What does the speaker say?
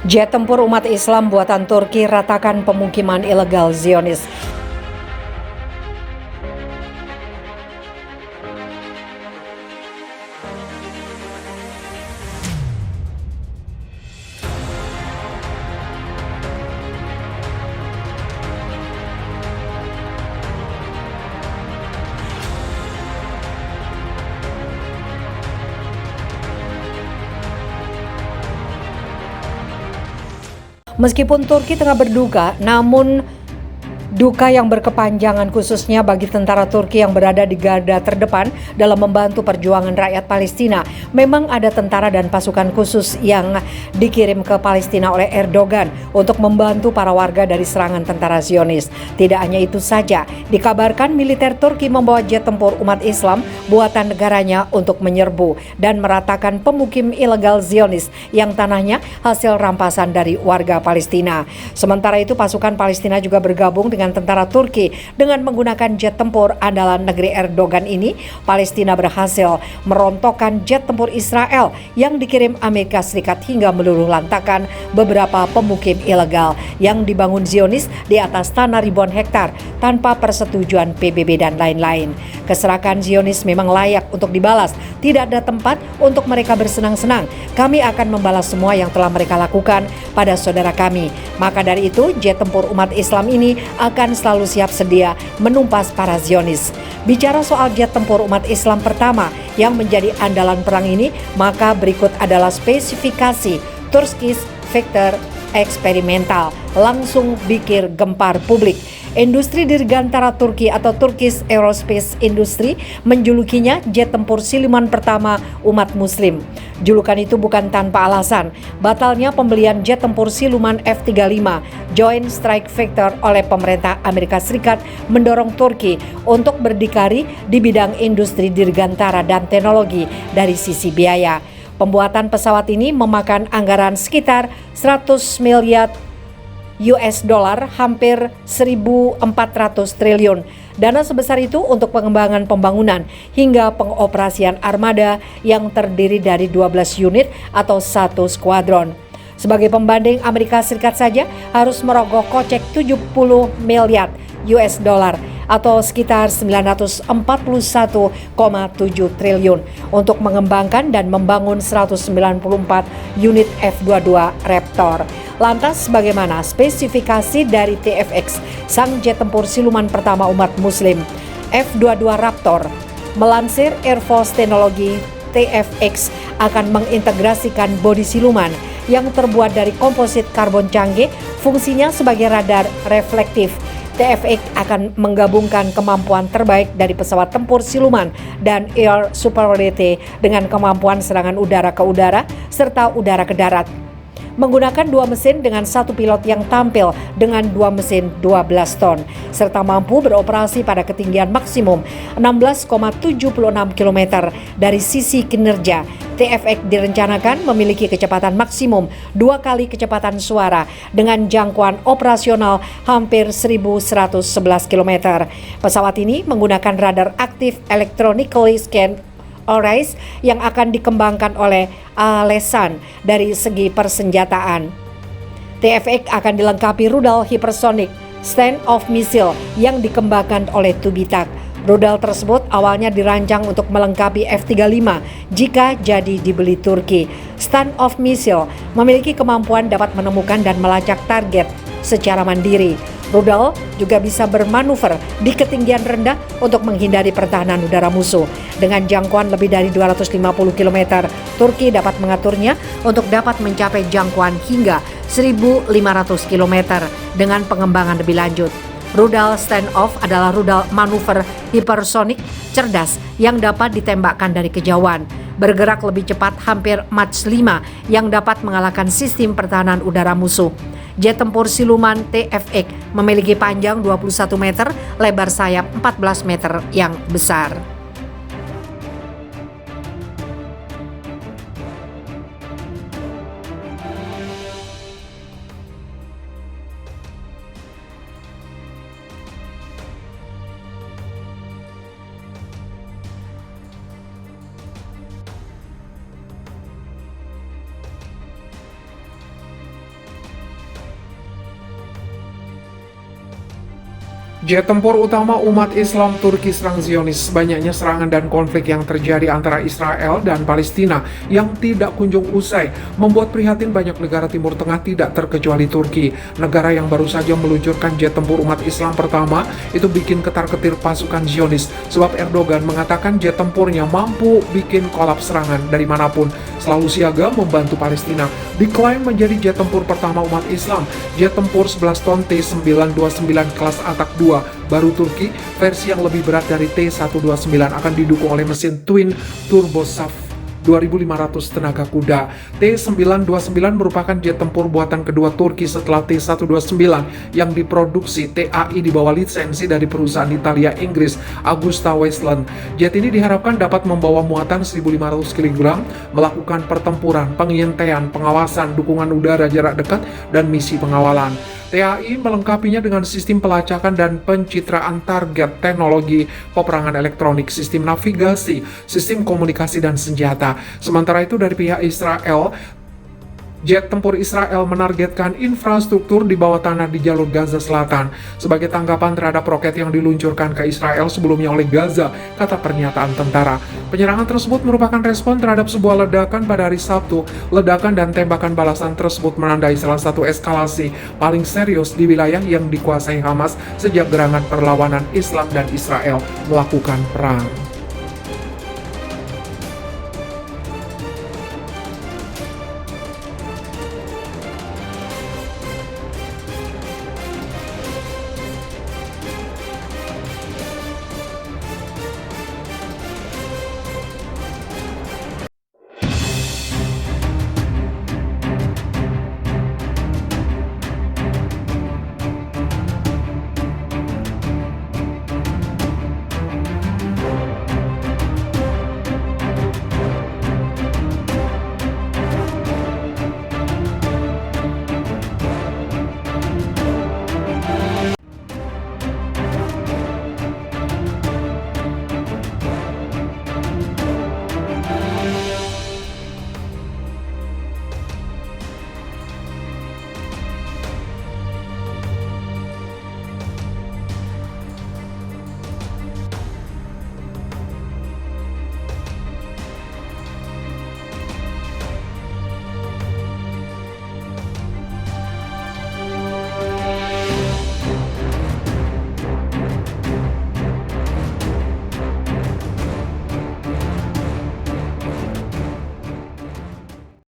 Jet tempur umat Islam buatan Turki ratakan pemukiman ilegal Zionis. Meskipun Turki tengah berduka, namun duka yang berkepanjangan khususnya bagi tentara Turki yang berada di garda terdepan dalam membantu perjuangan rakyat Palestina. Memang ada tentara dan pasukan khusus yang dikirim ke Palestina oleh Erdogan untuk membantu para warga dari serangan tentara Zionis. Tidak hanya itu saja, dikabarkan militer Turki membawa jet tempur umat Islam buatan negaranya untuk menyerbu dan meratakan pemukim ilegal Zionis yang tanahnya hasil rampasan dari warga Palestina. Sementara itu pasukan Palestina juga bergabung dengan tentara Turki. Dengan menggunakan jet tempur andalan negeri Erdogan ini, Palestina berhasil merontokkan jet tempur Israel yang dikirim Amerika Serikat hingga meluluh lantakan beberapa pemukim ilegal yang dibangun Zionis di atas tanah ribuan hektar tanpa persetujuan PBB dan lain-lain. Keserakan Zionis memang layak untuk dibalas. Tidak ada tempat untuk mereka bersenang-senang. Kami akan membalas semua yang telah mereka lakukan pada saudara kami. Maka dari itu, jet tempur umat Islam ini akan selalu siap sedia menumpas para Zionis. Bicara soal jet tempur umat Islam pertama yang menjadi andalan perang ini, maka berikut adalah spesifikasi Turkish Fighter eksperimental. Langsung bikin gempar publik. Industri dirgantara Turki atau Turkish Aerospace Industry menjulukinya jet tempur siluman pertama umat muslim. Julukan itu bukan tanpa alasan. Batalnya pembelian jet tempur siluman F-35 Joint Strike Fighter oleh pemerintah Amerika Serikat mendorong Turki untuk berdikari di bidang industri dirgantara dan teknologi dari sisi biaya. Pembuatan pesawat ini memakan anggaran sekitar 100 miliar US dollar, hampir 1.400 triliun. Dana sebesar itu untuk pengembangan pembangunan hingga pengoperasian armada yang terdiri dari 12 unit atau 1 skuadron. Sebagai pembanding, Amerika Serikat saja harus merogoh kocek 70 miliar US dollar atau sekitar 941,7 triliun untuk mengembangkan dan membangun 194 unit F-22 Raptor. Lantas bagaimana spesifikasi dari TFX, sang jet tempur siluman pertama umat muslim? F-22 Raptor, melansir Air Force Teknologi, TFX akan mengintegrasikan bodi siluman yang terbuat dari komposit karbon canggih, fungsinya sebagai radar reflektif. TFX akan menggabungkan kemampuan terbaik dari pesawat tempur siluman dan air superiority dengan kemampuan serangan udara ke udara serta udara ke darat. Menggunakan 2 mesin dengan 1 pilot yang tampil dengan 2 mesin 12 ton, serta mampu beroperasi pada ketinggian maksimum 16,76 km. Dari sisi kinerja, TFX direncanakan memiliki kecepatan maksimum 2 kali kecepatan suara dengan jangkauan operasional hampir 1.111 km. Pesawat ini menggunakan radar aktif electronically scanned arrays yang akan dikembangkan oleh Alesan. Dari segi persenjataan, TFX akan dilengkapi rudal hypersonic stand-off missile yang dikembangkan oleh Tubitak. Rudal tersebut awalnya dirancang untuk melengkapi F-35 jika jadi dibeli Turki. Stand-off missile memiliki kemampuan dapat menemukan dan melacak target secara mandiri. Rudal juga bisa bermanuver di ketinggian rendah untuk menghindari pertahanan udara musuh. Dengan jangkauan lebih dari 250 km, Turki dapat mengaturnya untuk dapat mencapai jangkauan hingga 1.500 km dengan pengembangan lebih lanjut. Rudal stand-off adalah rudal manuver hipersonik cerdas yang dapat ditembakkan dari kejauhan. Bergerak lebih cepat hampir Mach 5 yang dapat mengalahkan sistem pertahanan udara musuh. Jet tempur siluman TFX memiliki panjang 21 meter, lebar sayap 14 meter yang besar. Jet tempur utama umat Islam Turki serang Zionis. Banyaknya serangan dan konflik yang terjadi antara Israel dan Palestina yang tidak kunjung usai membuat prihatin banyak negara Timur Tengah, tidak terkecuali Turki. Negara yang baru saja meluncurkan jet tempur umat Islam pertama itu bikin ketar-ketir pasukan Zionis, sebab Erdogan mengatakan jet tempurnya mampu bikin kolaps serangan dari manapun, selalu siaga membantu Palestina. Diklaim menjadi jet tempur pertama umat Islam, jet tempur 11 ton T-929 kelas Atak 2 baru Turki, versi yang lebih berat dari T-129, akan didukung oleh mesin twin turbosaf 2.500 tenaga kuda. T-929 merupakan jet tempur buatan kedua Turki setelah T-129 yang diproduksi TAI di bawah lisensi dari perusahaan Italia Inggris Agusta Westland. Jet ini diharapkan dapat membawa muatan 1.500 kg, melakukan pertempuran, pengintaian, pengawasan, dukungan udara jarak dekat, dan misi pengawalan. TAI melengkapinya dengan sistem pelacakan dan pencitraan target, teknologi peperangan elektronik, sistem navigasi, sistem komunikasi, dan senjata. Sementara itu dari pihak Israel, jet tempur Israel menargetkan infrastruktur di bawah tanah di jalur Gaza Selatan sebagai tanggapan terhadap roket yang diluncurkan ke Israel sebelumnya oleh Gaza, kata pernyataan tentara. Penyerangan tersebut merupakan respon terhadap sebuah ledakan pada hari Sabtu. Ledakan dan tembakan balasan tersebut menandai salah satu eskalasi paling serius di wilayah yang dikuasai Hamas sejak gerakan perlawanan Islam dan Israel melakukan perang.